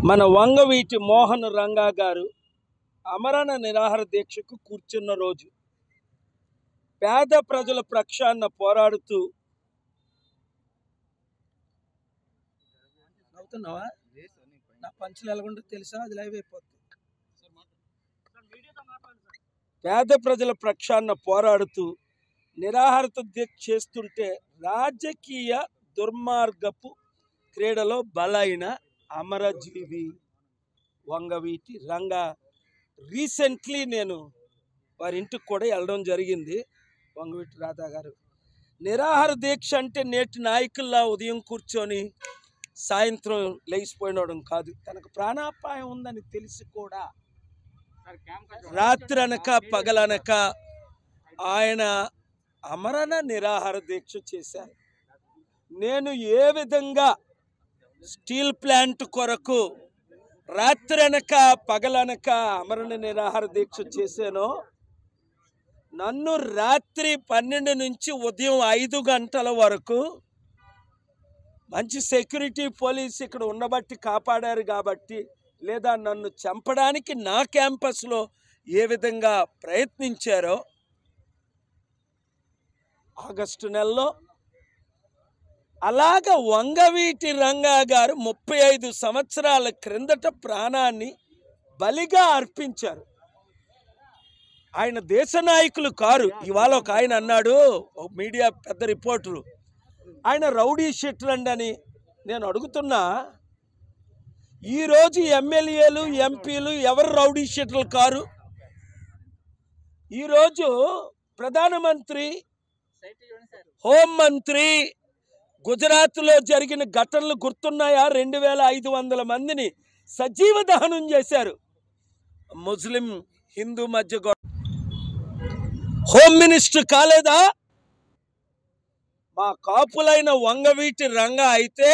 మన వంగవీటి మోహన్ రంగా గారు అమరణ నిరాహార దీక్షకు కూర్చున్న రోజు పేద ప్రజల పక్షాన పోరాడుతూ అవుతున్నావా నా పంచులు ఎలాగుండో తెలుసా అది లైవ్ అయిపోతుంది పేద ప్రజల పక్షాన పోరాడుతూ నిరాహార దీక్ష చేస్తుంటే రాజకీయ దుర్మార్గపు క్రీడలో బలైన అమరజీవి వంగవీటి రంగా రీసెంట్లీ నేను వారి ఇంటికి కూడా వెళ్ళడం జరిగింది. వంగవీటి రాధా గారు నిరాహార దీక్ష అంటే నేటి నాయకుల్లా ఉదయం కూర్చొని సాయంత్రం లేచిపోయినడం కాదు. తనకు ప్రాణాపాయం ఉందని తెలిసి కూడా రాత్రి అనక పగలనక ఆయన అమరణ నిరాహార దీక్ష చేశారు. నేను ఏ విధంగా స్టీల్ ప్లాంట్ కొరకు రాత్రనక పగలనక అమరణ నిరాహార దీక్ష చేశానో నన్ను రాత్రి 12 నుంచి ఉదయం 5 గంటల వరకు మంచి సెక్యూరిటీ పోలీస్ ఇక్కడ ఉండబట్టి కాపాడారు కాబట్టి, లేదా నన్ను చంపడానికి నా క్యాంపస్లో ఏ విధంగా ప్రయత్నించారో ఆగస్టు నెలలో అలాగ వంగవీటి రంగా గారు 35 సంవత్సరాల క్రిందట ప్రాణాన్ని బలిగా అర్పించారు. ఆయన దేశ నాయకులు కారు. ఇవాళ ఒక ఆయన అన్నాడు, మీడియా పెద్ద రిపోర్టరు, ఆయన రౌడీ షీటర్ అని. నేను అడుగుతున్నా, ఈరోజు ఎమ్మెల్యేలు ఎంపీలు ఎవరు రౌడీ షీటర్లు కారు? ఈరోజు ప్రధానమంత్రి, హోంమంత్రి గుజరాత్లో జరిగిన ఘటనలు గుర్తున్నాయా? 2500 మందిని సజీవ దహనం చేశారు. ముస్లిం హిందూ మధ్య హోమ్ మినిస్టర్ కాలేదా? మా కాపులైన వంగవీటి రంగా అయితే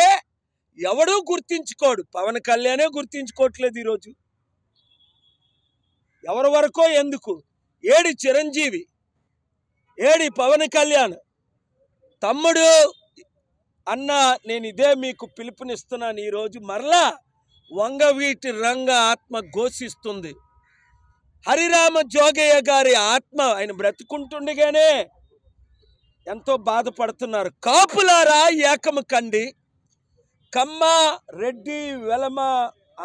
ఎవడూ గుర్తించుకోడు. పవన్ కళ్యాణే గుర్తించుకోవట్లేదు. ఈరోజు ఎవరి వరకో ఎందుకు? ఏడి చిరంజీవి, ఏడి పవన్ కళ్యాణ్? తమ్ముడు అన్న, నేను ఇదే మీకు పిలుపునిస్తున్నాను. ఈరోజు మరలా వంగవీటి రంగా ఆత్మ ఘోషిస్తుంది. హరిరామ జోగయ్య గారి ఆత్మ, ఆయన బ్రతుకుంటుండగానే ఎంతో బాధపడుతున్నారు. కాపులారా ఏకము కండి. కమ్మ, రెడ్డి, వెలమ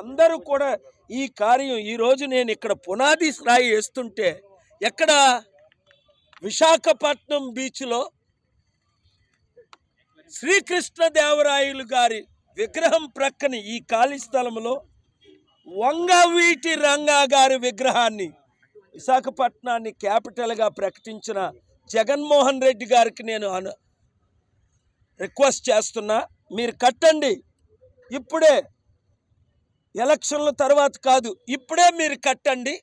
అందరూ కూడా ఈ కార్యం ఈరోజు నేను ఇక్కడ పునాది రాయి వేస్తుంటే, ఎక్కడ విశాఖపట్నం బీచ్లో శ్రీకృష్ణదేవరాయలు గారి విగ్రహం ప్రక్కన ఈ ఖాళీ స్థలంలో వంగవీటి రంగా గారి విగ్రహాన్ని విశాఖపట్నాన్ని క్యాపిటల్గా ప్రకటించిన జగన్మోహన్ రెడ్డి గారికి నేను రిక్వెస్ట్ చేస్తున్నా, మీరు కట్టండి. ఇప్పుడే, ఎలక్షన్ల తర్వాత కాదు, ఇప్పుడే మీరు కట్టండి,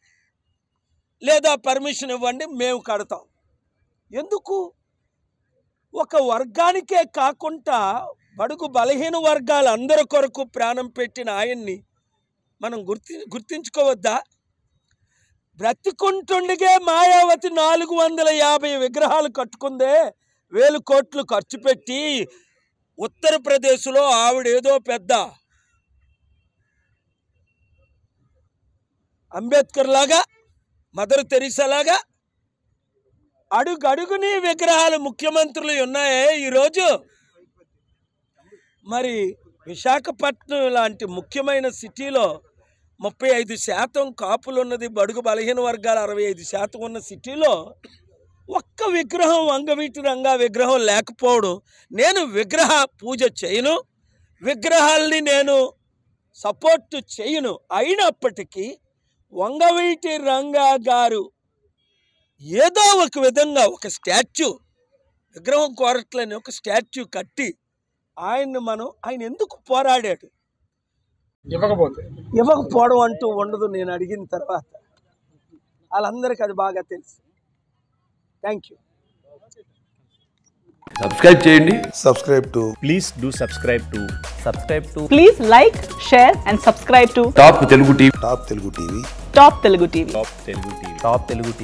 లేదా పర్మిషన్ ఇవ్వండి, మేము కడతాం. ఎందుకు? ఒక వర్గానికే కాకుండా బడుగు బలహీన వర్గాలు అందరి కొరకు ప్రాణం పెట్టిన ఆయన్ని మనం గుర్తించుకోవద్దా? బ్రతికుంటుండగే మాయావతి 450 విగ్రహాలు కట్టుకుందే, 1000 కోట్లు ఖర్చు పెట్టి. ఉత్తరప్రదేశ్లో ఆవిడేదో పెద్ద అంబేద్కర్ లాగా, మదర్ తెరీసా లాగా అడుగడుగుని విగ్రహాలు ముఖ్యమంత్రులు ఉన్నాయే ఈరోజు. మరి విశాఖపట్నం లాంటి ముఖ్యమైన సిటీలో 35% కాపులు ఉన్నది, బడుగు బలహీన వర్గాలు 65% ఉన్న సిటీలో ఒక్క విగ్రహం, వంగవీటి రంగా విగ్రహం లేకపోవడం, నేను విగ్రహ పూజ చేయను, విగ్రహాల్ని నేను సపోర్ట్ చేయను. అయినప్పటికీ వంగవీటి రంగా గారు ఏదో ఒక విధంగా ఒక స్టాచ్యూ, విగ్రహం కోరట్లని ఒక స్టాచ్యూ కట్టి ఆయన ఎందుకు పోరాడాడు? ఇవ్వకపోవడం అంటూ ఉండదు. నేను అడిగిన తర్వాత వాళ్ళందరికీ అది బాగా తెలుసు. Thank you. సబ్స్క్రైబ్ చేయండి. Please do subscribe to. Please like, share and subscribe to top Telugu TV. Top Telugu TV.